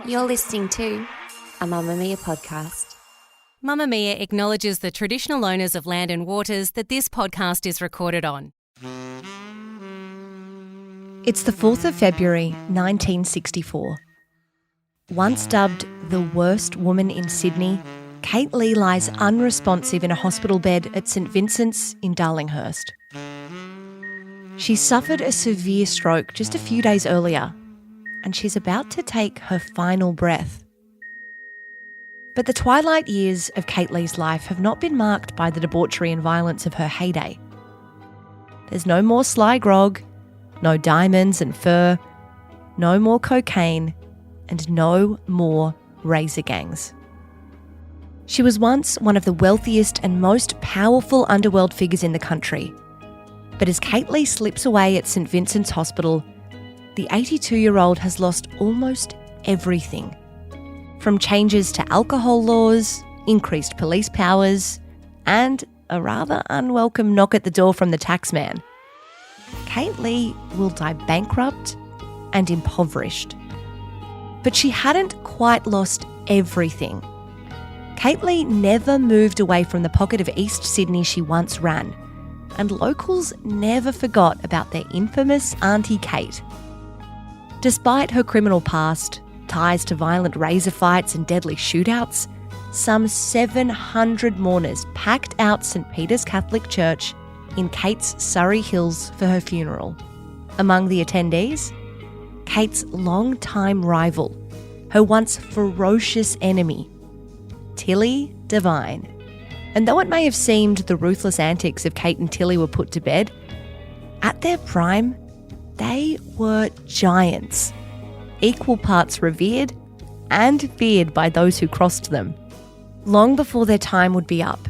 You're listening to a Mamma Mia podcast. Mamma Mia acknowledges the traditional owners of land and waters that this podcast is recorded on. It's the 4th of February, 1964. Once dubbed the worst woman in Sydney, Kate Leigh lies unresponsive in a hospital bed at St Vincent's in Darlinghurst. She suffered a severe stroke just a few days earlier, and she's about to take her final breath. But the twilight years of Kate Leigh's life have not been marked by the debauchery and violence of her heyday. There's no more sly grog, no diamonds and fur, no more cocaine, and no more razor gangs. She was once one of the wealthiest and most powerful underworld figures in the country. But as Kate Leigh slips away at St Vincent's Hospital, the 82-year-old has lost almost everything. From changes to alcohol laws, increased police powers, and a rather unwelcome knock at the door from the taxman, Kate Leigh will die bankrupt and impoverished. But she hadn't quite lost everything. Kate Leigh never moved away from the pocket of East Sydney she once ran, and locals never forgot about their infamous Aunty Kate. Despite her criminal past, ties to violent razor fights and deadly shootouts, some 700 mourners packed out St Peter's Catholic Church in Kate's Surry Hills for her funeral. Among the attendees, Kate's long-time rival, her once ferocious enemy, Tilly Devine. And though it may have seemed the ruthless antics of Kate and Tilly were put to bed, at their prime, they were giants, equal parts revered and feared by those who crossed them. Long before their time would be up,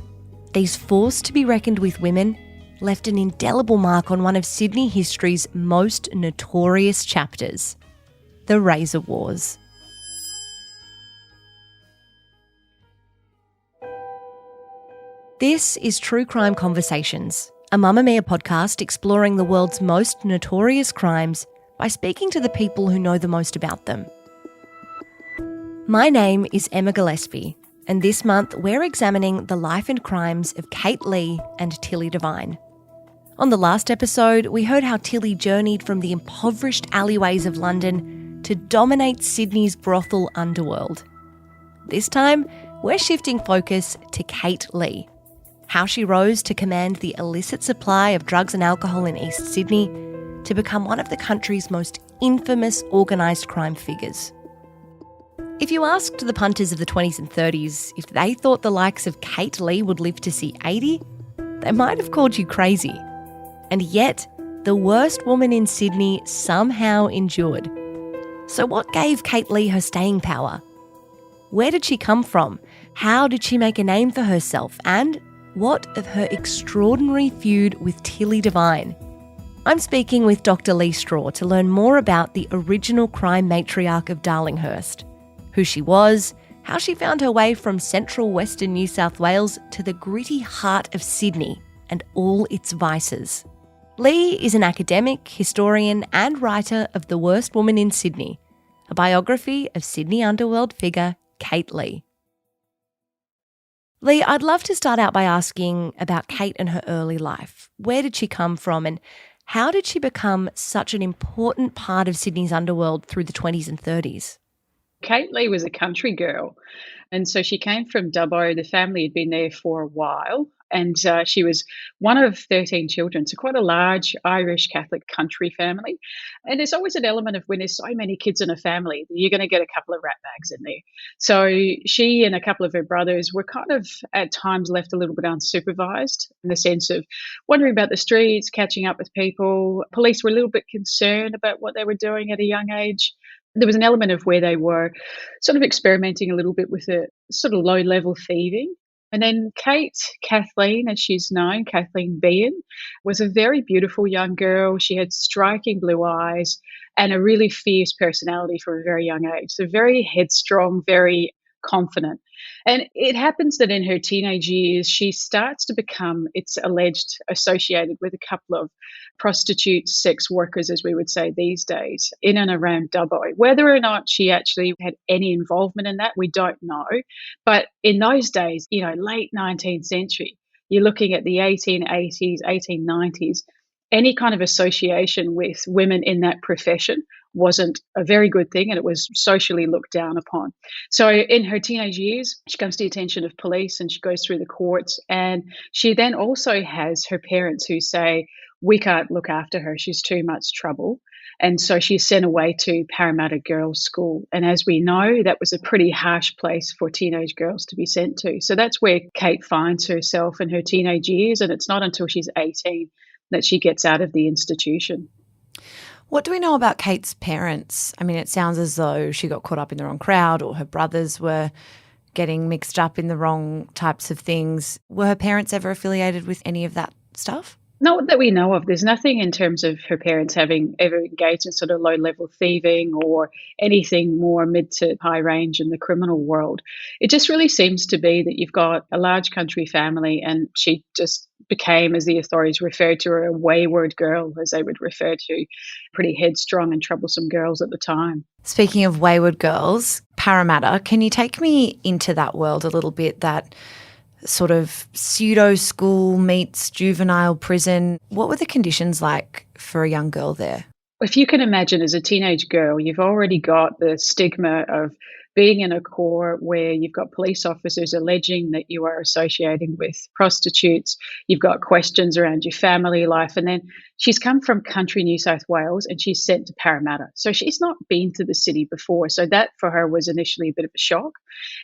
these forced to be reckoned with women left an indelible mark on one of Sydney history's most notorious chapters, the Razor Wars. This is True Crime Conversations, a Mamma Mia podcast exploring the world's most notorious crimes by speaking to the people who know the most about them. My name is Emma Gillespie, and this month we're examining the life and crimes of Kate Leigh and Tilly Devine. On the last episode, we heard how Tilly journeyed from the impoverished alleyways of London to dominate Sydney's brothel underworld. This time, we're shifting focus to Kate Leigh, how she rose to command the illicit supply of drugs and alcohol in East Sydney to become one of the country's most infamous organised crime figures. If you asked the punters of the 20s and 30s if they thought the likes of Kate Leigh would live to see 80, they might have called you crazy. And yet, the worst woman in Sydney somehow endured. So what gave Kate Leigh her staying power? Where did she come from? How did she make a name for herself? And what of her extraordinary feud with Tilly Devine? I'm speaking with Dr. Lee Straw to learn more about the original crime matriarch of Darlinghurst, who she was, how she found her way from central western New South Wales to the gritty heart of Sydney and all its vices. Lee is an academic, historian and writer of The Worst Woman in Sydney, a biography of Sydney underworld figure Kate Leigh. Lee, I'd love to start out by asking about Kate and her early life. Where did she come from and how did she become such an important part of Sydney's underworld through the 20s and 30s? Kate Leigh was a country girl, and so she came from Dubbo. The family had been there for a while, and she was one of 13 children, so quite a large Irish Catholic country family. And there's always an element of when there's so many kids in a family, you're going to get a couple of rat bags in there. So she and a couple of her brothers were kind of at times left a little bit unsupervised in the sense of wandering about the streets, catching up with people. Police were a little bit concerned about what they were doing at a young age. There was an element of where they were sort of experimenting a little bit with a sort of low-level thieving. And then Kate, Kathleen, as she's known, Kathleen Behan, was a very beautiful young girl. She had striking blue eyes and a really fierce personality from a very young age. So very headstrong, very confident. And it happens that in her teenage years, she starts to become, it's alleged, associated with a couple of prostitutes, sex workers, as we would say these days, in and around Dubbo. Whether or not she actually had any involvement in that, we don't know. But in those days, late 19th century, you're looking at the 1880s, 1890s, any kind of association with women in that profession wasn't a very good thing, and it was socially looked down upon. So in her teenage years, she comes to the attention of police and she goes through the courts, and she then also has her parents who say, we can't look after her, she's too much trouble. And so she's sent away to Parramatta Girls' School. And as we know, that was a pretty harsh place for teenage girls to be sent to. So that's where Kate finds herself in her teenage years, and it's not until she's 18 that she gets out of the institution. What do we know about Kate's parents? I mean, it sounds as though she got caught up in the wrong crowd, or her brothers were getting mixed up in the wrong types of things. Were her parents ever affiliated with any of that stuff? Not that we know of. There's nothing in terms of her parents having ever engaged in sort of low-level thieving or anything more mid to high range in the criminal world. It just really seems to be that you've got a large country family, and she just became, as the authorities referred to her, a wayward girl, as they would refer to pretty headstrong and troublesome girls at the time. Speaking of wayward girls, Parramatta, can you take me into that world a little bit, that sort of pseudo school meets juvenile prison? What were the conditions like for a young girl there? If you can imagine, as a teenage girl, you've already got the stigma of being in a core where you've got police officers alleging that you are associating with prostitutes. You've got questions around your family life. And then she's come from country New South Wales and she's sent to Parramatta. So she's not been to the city before. So that for her was initially a bit of a shock.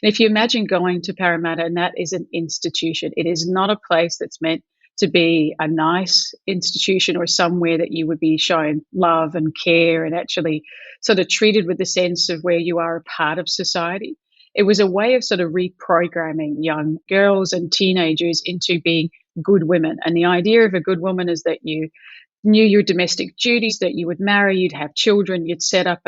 And if you imagine going to Parramatta, and that is an institution, it is not a place that's meant to be a nice institution or somewhere that you would be shown love and care and actually sort of treated with the sense of where you are a part of society. It was a way of sort of reprogramming young girls and teenagers into being good women. And the idea of a good woman is that you knew your domestic duties, that you would marry, you'd have children, you'd set up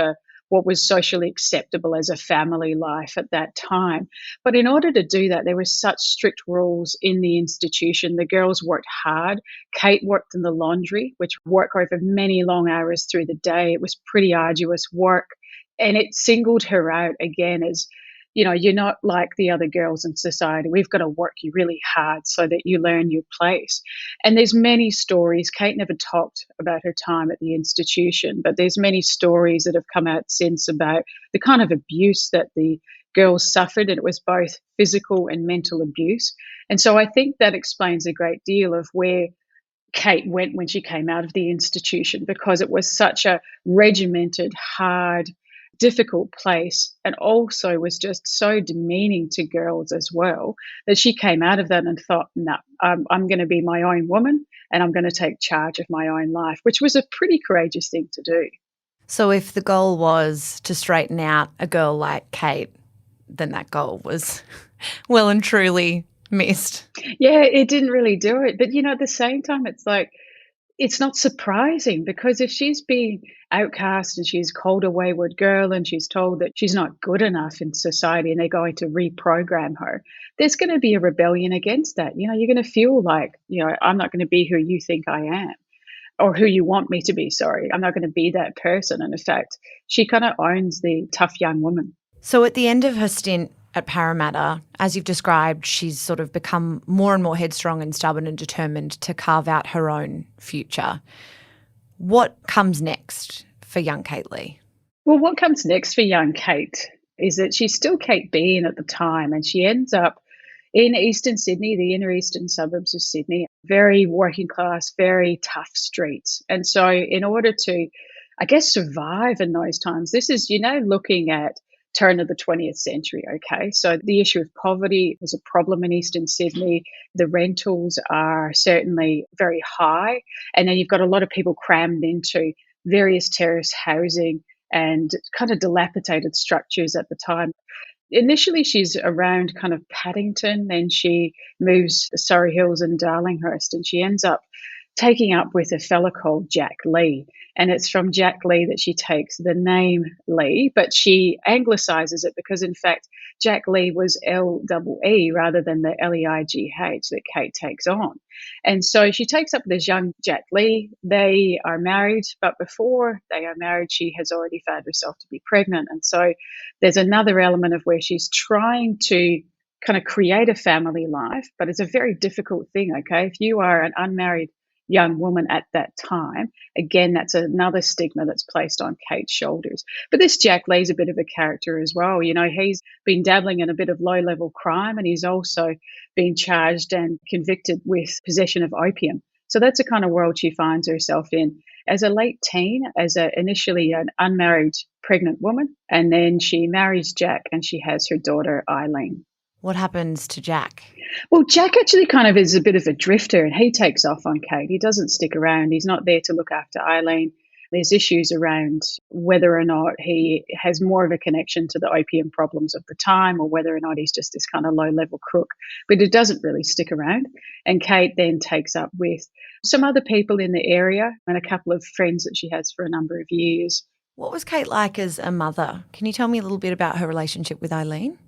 what was socially acceptable as a family life at that time. But in order to do that, there were such strict rules in the institution. The girls worked hard. Kate worked in the laundry, which worked over many long hours through the day. It was pretty arduous work. And it singled her out again as, you're not like the other girls in society. We've got to work you really hard so that you learn your place. And there's many stories. Kate never talked about her time at the institution, but there's many stories that have come out since about the kind of abuse that the girls suffered, and it was both physical and mental abuse. And so I think that explains a great deal of where Kate went when she came out of the institution, because it was such a regimented, hard, difficult place, and also was just so demeaning to girls as well, that she came out of that and thought, no, I'm going to be my own woman and I'm going to take charge of my own life, which was a pretty courageous thing to do. So if the goal was to straighten out a girl like Kate, then that goal was well and truly missed. Yeah, it didn't really do it. But, at the same time, it's like, it's not surprising, because if she's being outcast and she's called a wayward girl and she's told that she's not good enough in society and they're going to reprogram her, there's going to be a rebellion against that. You're going to feel like, I'm not going to be who you think I am, or who you want me to be, sorry. I'm not going to be that person. And in fact, she kind of owns the tough young woman. So at the end of her stint at Parramatta, as you've described, she's sort of become more and more headstrong and stubborn and determined to carve out her own future. What comes next for young Kate Leigh? Well, what comes next for young Kate is that she's still Kate Bean at the time, and she ends up in eastern Sydney, the inner eastern suburbs of Sydney, very working class, very tough streets. And so in order to, I guess, survive in those times, this is, looking at turn of the 20th century, okay? So the issue of poverty was a problem in eastern Sydney. The rentals are certainly very high. And then you've got a lot of people crammed into various terrace housing and kind of dilapidated structures at the time. Initially, she's around kind of Paddington, then she moves to Surry Hills and Darlinghurst, and she ends up taking up with a fella called Jack Leigh. And it's from Jack Leigh that she takes the name Leigh, but she anglicizes it because, in fact, Jack Leigh was L-E-E rather than the L-E-I-G-H that Kate takes on. And so she takes up this young Jack Leigh. They are married, but before they are married, she has already found herself to be pregnant. And so there's another element of where she's trying to kind of create a family life, but it's a very difficult thing, okay? If you are an unmarried young woman at that time, again, that's another stigma that's placed on Kate's shoulders. But this Jack Leigh's a bit of a character as well. You know, he's been dabbling in a bit of low-level crime, and he's also been charged and convicted with possession of opium. So that's the kind of world she finds herself in as a late teen, initially an unmarried pregnant woman, and then she marries Jack and she has her daughter Eileen. What happens to Jack? Well, Jack actually kind of is a bit of a drifter, and he takes off on Kate. He doesn't stick around. He's not there to look after Eileen. There's issues around whether or not he has more of a connection to the opium problems of the time, or whether or not he's just this kind of low-level crook. But he doesn't really stick around. And Kate then takes up with some other people in the area and a couple of friends that she has for a number of years. What was Kate like as a mother? Can you tell me a little bit about her relationship with Eileen?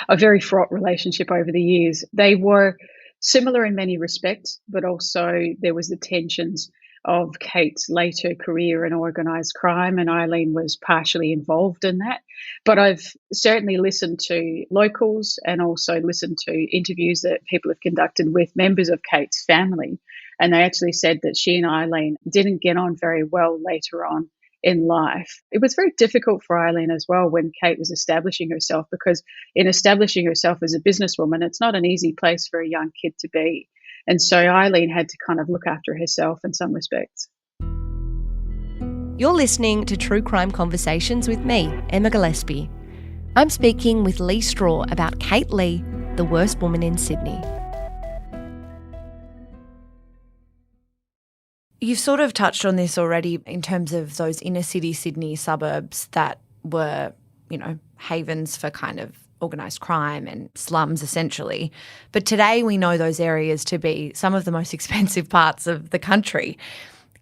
A very fraught relationship over the years. They were similar in many respects, but also there was the tensions of Kate's later career in organised crime, and Eileen was partially involved in that. But I've certainly listened to locals and also listened to interviews that people have conducted with members of Kate's family, and they actually said that she and Eileen didn't get on very well later on in life. It was very difficult for Eileen as well when Kate was establishing herself, because in establishing herself as a businesswoman, it's not an easy place for a young kid to be. And so Eileen had to kind of look after herself in some respects. You're listening to True Crime Conversations with me, Emma Gillespie. I'm speaking with Lee Straw about Kate Leigh, the worst woman in Sydney. You've sort of touched on this already in terms of those inner city Sydney suburbs that were, you know, havens for kind of organised crime and slums essentially. But today we know those areas to be some of the most expensive parts of the country.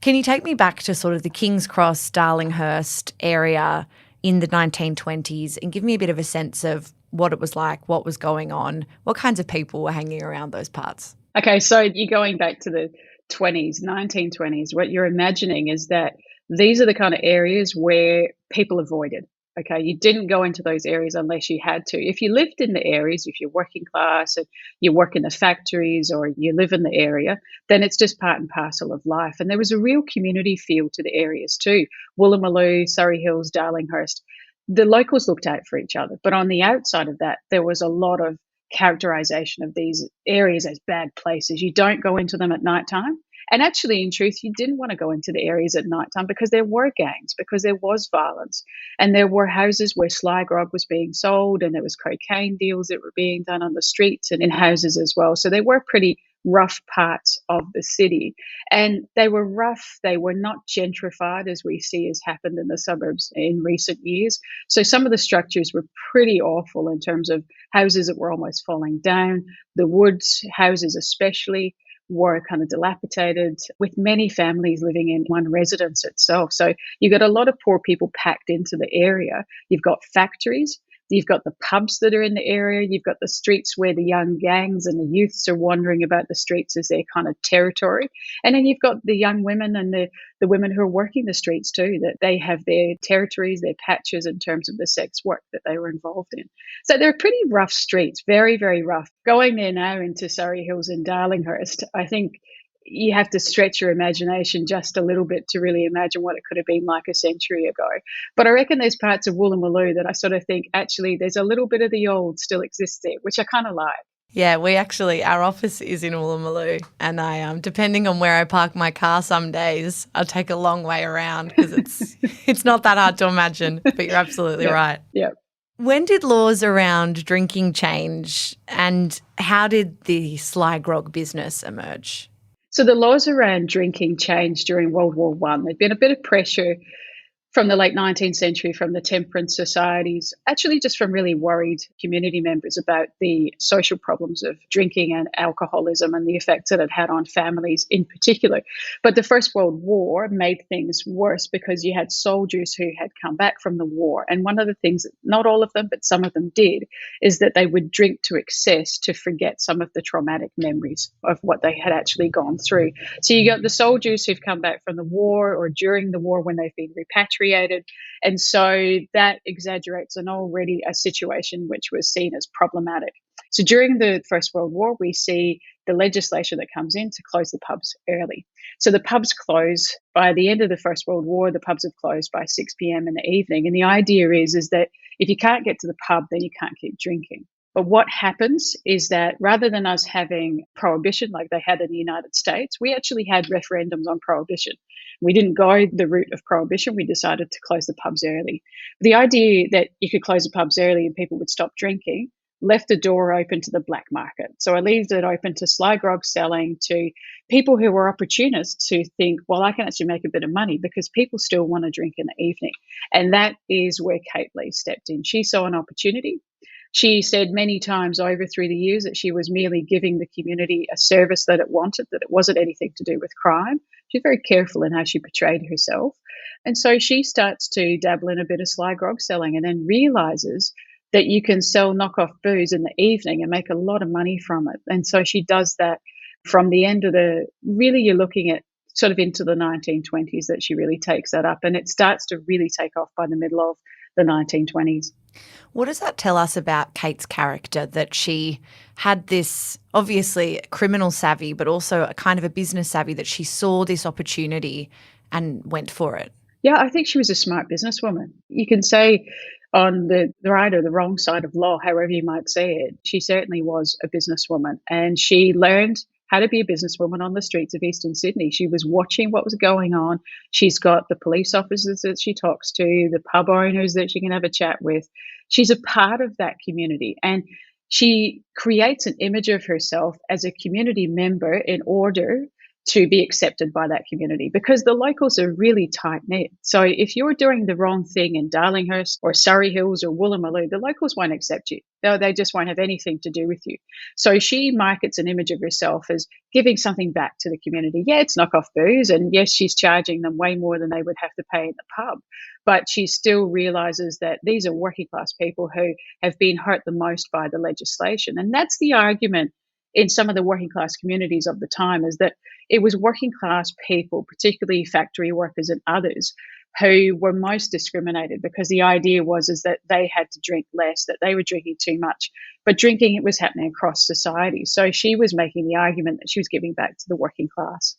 Can you take me back to sort of the King's Cross, Darlinghurst area in the 1920s and give me a bit of a sense of what it was like, what was going on, what kinds of people were hanging around those parts? Okay, so you're going back to the 1920s. What you're imagining is that these are the kind of areas where people avoided. Okay, you didn't go into those areas unless you had to. If you lived in the areas, if you're working class and you work in the factories or you live in the area, then it's just part and parcel of life. And there was a real community feel to the areas too. Woolloomooloo, Surry Hills, Darlinghurst. The locals looked out for each other. But on the outside of that, there was a lot of characterization of these areas as bad places. You don't go into them at nighttime. And actually, in truth, you didn't want to go into the areas at nighttime because there were gangs, because there was violence. And there were houses where sly grog was being sold, and there was cocaine deals that were being done on the streets and in houses as well. So they were pretty rough parts of the city. And they were rough. They were not gentrified as we see has happened in the suburbs in recent years. So some of the structures were pretty awful in terms of houses that were almost falling down. The woods houses especially were kind of dilapidated, with many families living in one residence itself. So you've got a lot of poor people packed into the area. You've got factories. You've got the pubs that are in the area. You've got the streets where the young gangs and the youths are wandering about the streets as their kind of territory. And then you've got the young women and the women who are working the streets too, that they have their territories, their patches in terms of the sex work that they were involved in. So they're pretty rough streets, very, very rough. Going there now into Surry Hills and Darlinghurst, I think you have to stretch your imagination just a little bit to really imagine what it could have been like a century ago. But I reckon there's parts of Woolloomooloo that I sort of think actually there's a little bit of the old still exists there, which I kind of like. Yeah, our office is in Woolloomooloo, and depending on where I park my car some days, I'll take a long way around because it's not that hard to imagine, but you're absolutely right. Yeah. When did laws around drinking change, and how did the sly grog business emerge? So the laws around drinking changed during World War I. There'd been a bit of pressure from the late 19th century, from the temperance societies, actually just from really worried community members about the social problems of drinking and alcoholism and the effects that it had on families in particular. But the First World War made things worse because you had soldiers who had come back from the war. And one of the things that not all of them, but some of them did, is that they would drink to excess to forget some of the traumatic memories of what they had actually gone through. So you got the soldiers who've come back from the war or during the war when they've been repatriated. And so that exaggerates an already a situation which was seen as problematic. So during the First World War, we see the legislation that comes in to close the pubs early. So the pubs close by the end of the First World War. The pubs have closed by 6 p.m. in the evening. And the idea is that if you can't get to the pub, then you can't keep drinking. But what happens is that rather than us having prohibition like they had in the United States, we actually had referendums on prohibition. We didn't go the route of prohibition. We decided to close the pubs early. The idea that you could close the pubs early and people would stop drinking left the door open to the black market. So I leave it open to sly grog selling, to people who were opportunists who think, well, I can actually make a bit of money because people still want to drink in the evening. And that is where Kate Leigh stepped in. She saw an opportunity. She said many times over through the years that she was merely giving the community a service that it wanted, that it wasn't anything to do with crime. She's very careful in how she portrayed herself. And so she starts to dabble in a bit of sly grog selling and then realizes that you can sell knockoff booze in the evening and make a lot of money from it. And so she does that from the end of really you're looking at sort of into the 1920s that she really takes that up. And it starts to really take off by the middle of the 1920s. What does that tell us about Kate's character, that she had this obviously criminal savvy, but also a kind of a business savvy, that she saw this opportunity and went for it? Yeah, I think she was a smart businesswoman. You can say on the right or the wrong side of law, however you might say it, she certainly was a businesswoman. And she learned how to be a businesswoman on the streets of Eastern Sydney. She was watching what was going on. She's got the police officers that she talks to, the pub owners that she can have a chat with. She's a part of that community. And she creates an image of herself as a community member in order to be accepted by that community, because the locals are really tight-knit. So if you're doing the wrong thing in Darlinghurst or Surry Hills or Woolloomooloo, the locals won't accept you. They just won't have anything to do with you. So she markets an image of herself as giving something back to the community. Yeah, it's knockoff booze, and yes, she's charging them way more than they would have to pay in the pub, but she still realises that these are working class people who have been hurt the most by the legislation. And that's the argument in some of the working class communities of the time, is that it was working class people, particularly factory workers and others, who were most discriminated, because the idea is that they had to drink less, that they were drinking too much. But drinking, it was happening across society. So she was making the argument that she was giving back to the working class.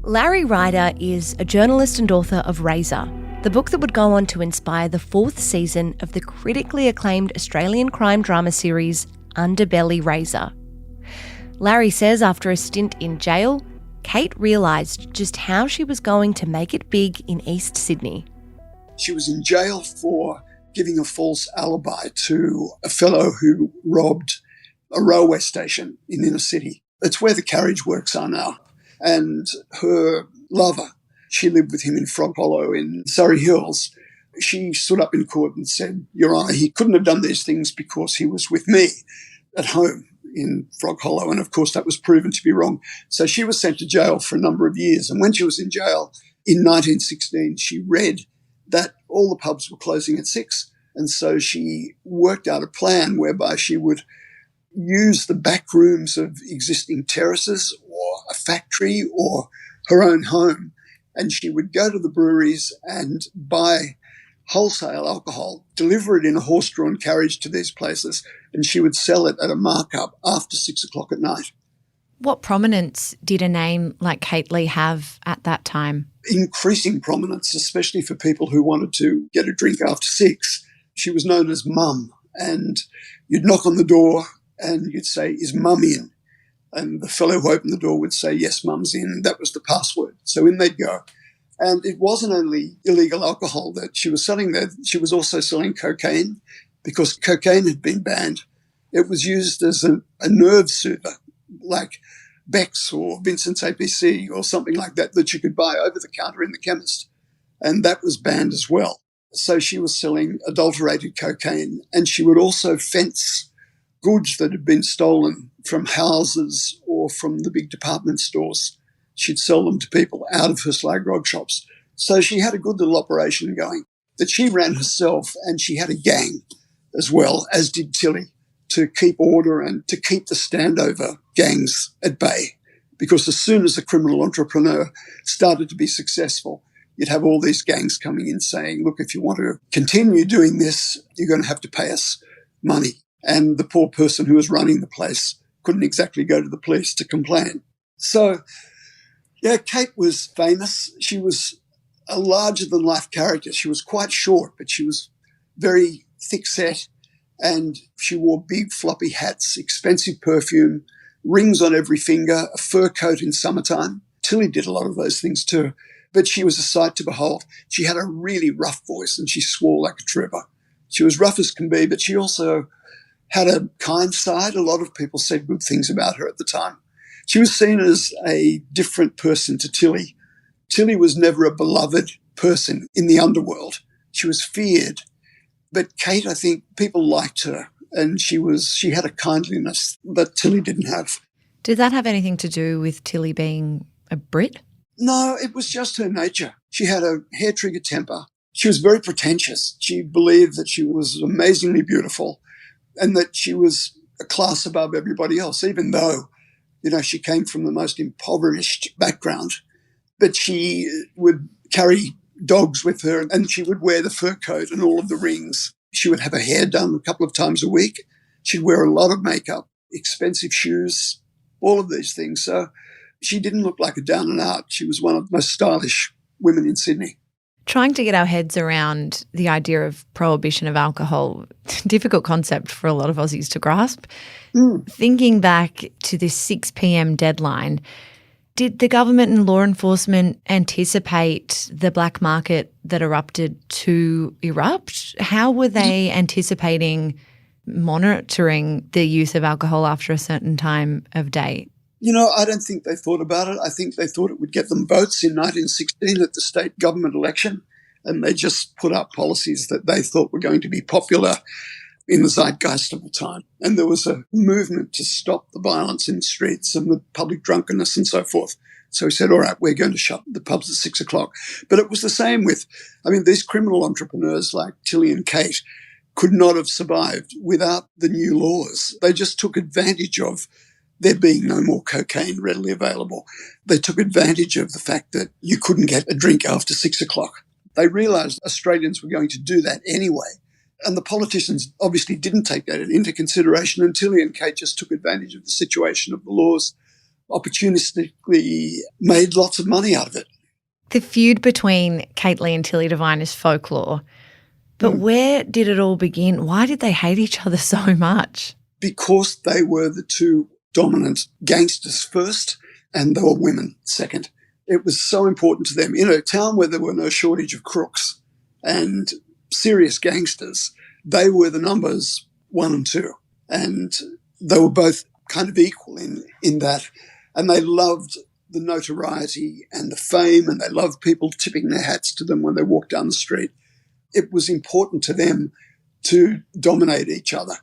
Larry Ryder is a journalist and author of Razor, the book that would go on to inspire the 4th season of the critically acclaimed Australian crime drama series Underbelly Razor. Larry says after a stint in jail, Kate realised just how she was going to make it big in East Sydney. She was in jail for giving a false alibi to a fellow who robbed a railway station in inner city. It's where the carriage works are now. And her lover, she lived with him in Frog Hollow in Surry Hills. She stood up in court and said, Your Honour, he couldn't have done these things because he was with me at home in Frog Hollow. And of course, that was proven to be wrong. So she was sent to jail for a number of years. And when she was in jail in 1916, she read that all the pubs were closing at 6. And so she worked out a plan whereby she would use the back rooms of existing terraces or a factory or her own home. And she would go to the breweries and buy wholesale alcohol, deliver it in a horse-drawn carriage to these places, and she would sell it at a markup after 6 o'clock at night. What prominence did a name like Kate Leigh have at that time? Increasing prominence, especially for people who wanted to get a drink after 6. She was known as Mum, and you'd knock on the door and you'd say, Is Mum in? And the fellow who opened the door would say, Yes, Mum's in. That was the password. So in they'd go. And it wasn't only illegal alcohol that she was selling there. She was also selling cocaine, because cocaine had been banned. It was used as a nerve soother, like Beck's or Vincent's APC or something like that, that you could buy over the counter in the chemist. and that was banned as well. So she was selling adulterated cocaine, and she would also fence goods that had been stolen from houses or from the big department stores. She'd sell them to people out of her slag grog shops. So she had a good little operation going that she ran herself, and she had a gang as well, as did Tilly, to keep order and to keep the standover gangs at bay. Because as soon as a criminal entrepreneur started to be successful, you'd have all these gangs coming in saying, look, if you want to continue doing this, you're going to have to pay us money. And the poor person who was running the place couldn't exactly go to the police to complain. So, yeah, Kate was famous. She was a larger-than-life character. She was quite short, but she was very thick-set, and she wore big floppy hats, expensive perfume, rings on every finger, a fur coat in summertime. Tilly did a lot of those things too. But she was a sight to behold. She had a really rough voice and she swore like a trooper. She was rough as can be, but she also had a kind side. A lot of people said good things about her at the time. She was seen as a different person to Tilly. Tilly was never a beloved person in the underworld. She was feared. But Kate, I think people liked her, and she had a kindliness that Tilly didn't have. Did that have anything to do with Tilly being a Brit? No, it was just her nature. She had a hair-trigger temper. She was very pretentious. She believed that she was amazingly beautiful and that she was a class above everybody else, even though, she came from the most impoverished background. But she would carry dogs with her and she would wear the fur coat and all of the rings. She would have her hair done a couple of times a week. She'd wear a lot of makeup, expensive shoes, all of these things. So she didn't look like a down and out. She was one of the most stylish women in Sydney. Trying to get our heads around the idea of prohibition of alcohol, difficult concept for a lot of Aussies to grasp. Thinking back to this 6 p.m. deadline, did the government and law enforcement anticipate the black market that erupted to erupt? How were they anticipating monitoring the use of alcohol after a certain time of day? I don't think they thought about it. I think they thought it would get them votes in 1916 at the state government election, and they just put up policies that they thought were going to be popular in the zeitgeist of the time. And there was a movement to stop the violence in the streets and the public drunkenness and so forth. So he said, all right, we're going to shut the pubs at 6 o'clock. But it was the same with, these criminal entrepreneurs like Tilly and Kate could not have survived without the new laws. They just took advantage of there being no more cocaine readily available. They took advantage of the fact that you couldn't get a drink after 6 o'clock. They realised Australians were going to do that anyway. And the politicians obviously didn't take that into consideration, and Tilly and Kate just took advantage of the situation of the laws, opportunistically made lots of money out of it. The feud between Kate Leigh and Tilly Devine is folklore. But where did it all begin? Why did they hate each other so much? Because they were the two dominant gangsters first, and they were women second. It was so important to them. In a town where there were no shortage of crooks and serious gangsters, they were the numbers 1 and 2. And they were both kind of equal in that. And they loved the notoriety and the fame, and they loved people tipping their hats to them when they walked down the street. It was important to them to dominate each other.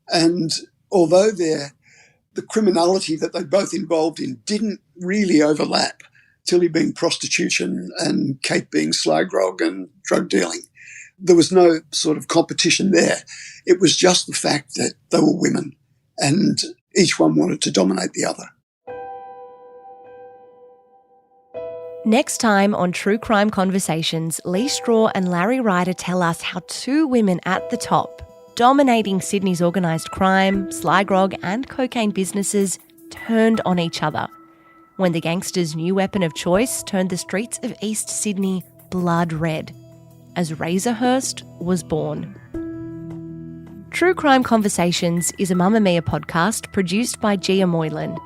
And although the criminality that they both involved in didn't really overlap, Tilly being prostitution and Kate being sly grog and drug dealing, there was no sort of competition there. It was just the fact that they were women and each one wanted to dominate the other. Next time on True Crime Conversations, Lee Straw and Larry Ryder tell us how two women at the top, dominating Sydney's organised crime, sly grog and cocaine businesses, turned on each other when the gangsters' new weapon of choice turned the streets of East Sydney blood red as Razorhurst was born. True Crime Conversations is a Mamma Mia podcast produced by Gia Moylan.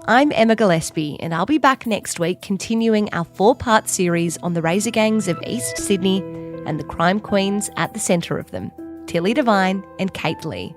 I'm Emma Gillespie, and I'll be back next week continuing our 4-part series on the razor gangs of East Sydney and the crime queens at the centre of them, Tilly Devine and Kate Leigh.